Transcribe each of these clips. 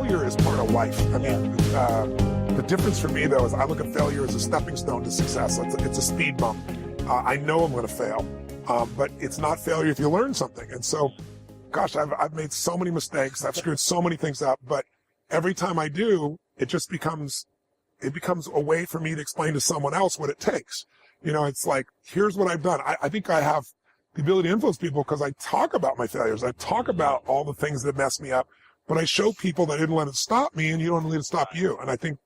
failure is part of life. I mean, the difference for me, though, is I look at failure as a stepping stone to success. It's a speed bump. I know I'm going to fail, but it's not failure if you learn something. And so, gosh, I've made so many mistakes. I've screwed so many things up, but every time I do, it just becomes a way for me to explain to someone else what it takes. You know, it's like, here's what I've done. I think I have the ability to influence people because I talk about my failures. I talk about all the things that messed me up, but I show people that I didn't let it stop me, and you don't let it stop you. And I think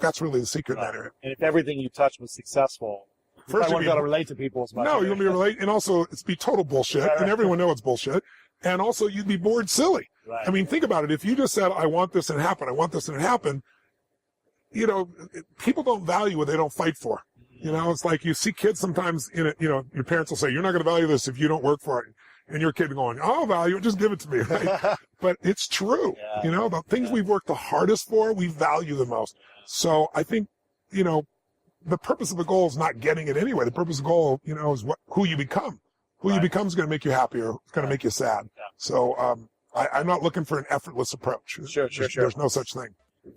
that's really the secret in that area. And if everything you touch was successful, first you wouldn't be able to relate to people as much. No, you won't be able to relate. And also, it's be total bullshit, and everyone knows it's bullshit. And also, you'd be bored silly. Right. I mean, think about it. If you just said, I want this and happen, I want this and happen, you know, people don't value what they don't fight for. You know, it's like you see kids sometimes in it, you know, your parents will say, you're not going to value this if you don't work for it. And your kid going, I'll value it, just give it to me, right? But it's true. Yeah. You know, the things we've worked the hardest for, we value the most. So I think, you know, the purpose of the goal is not getting it anyway. The purpose of the goal, you know, is who you become. Who you become is going to make you happy or it's going to make you sad. Yeah. So I'm not looking for an effortless approach. Sure. There's no such thing.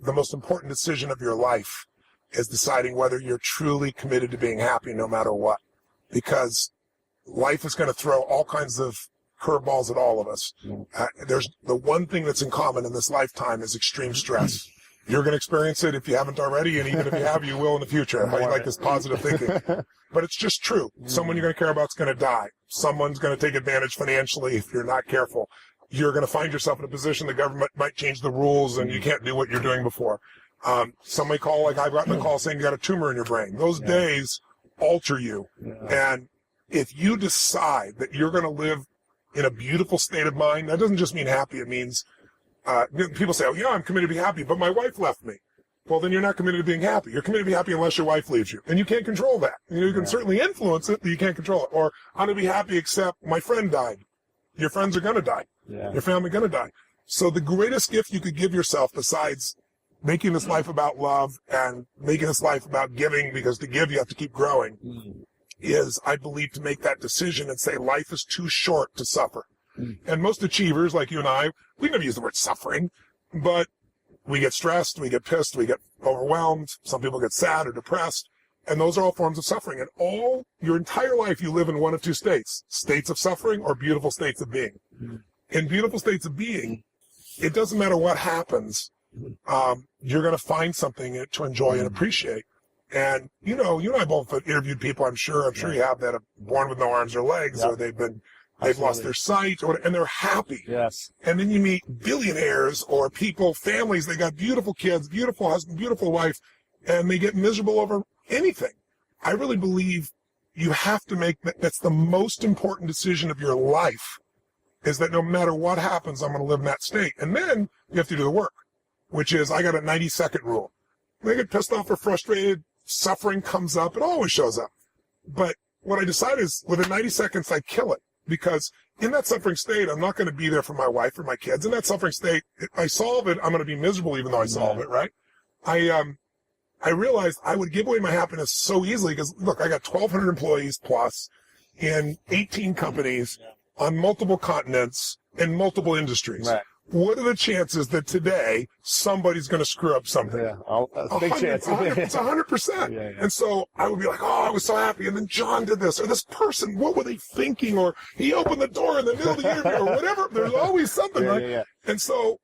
The most important decision of your life is deciding whether you're truly committed to being happy no matter what. Because life is going to throw all kinds of curveballs at all of us. There's the one thing that's in common in this lifetime is extreme stress. You're going to experience it if you haven't already, and even if you have, you will in the future. How you like this positive thinking. But it's just true. Someone you're going to care about is going to die. Someone's going to take advantage financially if you're not careful. You're going to find yourself in a position the government might change the rules and you can't do what you're doing before. Some may call, like I've gotten a call saying you got a tumor in your brain. Those days alter you. And if you decide that you're going to live in a beautiful state of mind, that doesn't just mean happy. It means, people say, oh yeah, I'm committed to be happy, but my wife left me. Well, then you're not committed to being happy. You're committed to be happy unless your wife leaves you. And you can't control that. You know, you can certainly influence it, but you can't control it. Or I'm going to be happy except my friend died. Your friends are going to die. Your family going to die. So the greatest gift you could give yourself, besides making this life about love and making this life about giving, because to give you have to keep growing, is, I believe, to make that decision and say life is too short to suffer. And most achievers like you and I, we never use the word suffering, but we get stressed, we get pissed, we get overwhelmed. Some people get sad or depressed. And those are all forms of suffering. And your entire life, you live in one of two states of suffering or beautiful states of being. In beautiful states of being, it doesn't matter what happens. You're going to find something to enjoy and appreciate. And, you know, you and I both have interviewed people, I'm sure you have, that are born with no arms or legs, or they've lost their sight, and they're happy. Yes. And then you meet billionaires or people, families, they got beautiful kids, beautiful husband, beautiful wife, and they get miserable over anything. I really believe you have to make that's the most important decision of your life, is that no matter what happens, I'm going to live in that state. And then you have to do the work, which is, I got a 90-second rule. When I get pissed off or frustrated, suffering comes up. It always shows up. But what I decide is, within 90 seconds, I kill it. Because in that suffering state, I'm not going to be there for my wife or my kids. In that suffering state, if I solve it, I'm going to be miserable even though I solve it, right? I realized I would give away my happiness so easily because, look, I got 1,200 employees plus in 18 companies on multiple continents in multiple industries. Right. What are the chances that today somebody's going to screw up something? A big chance. It's 100%. And so I would be like, oh, I was so happy. And then John did this, or this person, what were they thinking? Or he opened the door in the middle of the interview, or whatever. There's always something, right? And so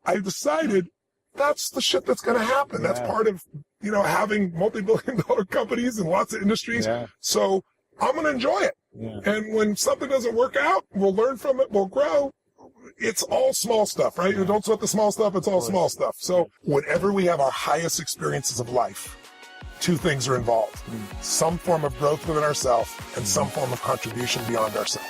I decided that's the shit that's going to happen. That's part of, you know, having multi-billion-dollar companies in lots of industries. So I'm going to enjoy it. And when something doesn't work out, we'll learn from it, we'll grow. It's all small stuff, right? You don't sweat the small stuff, it's all small stuff. So whenever we have our highest experiences of life, two things are involved. Some form of growth within ourselves and some form of contribution beyond ourselves.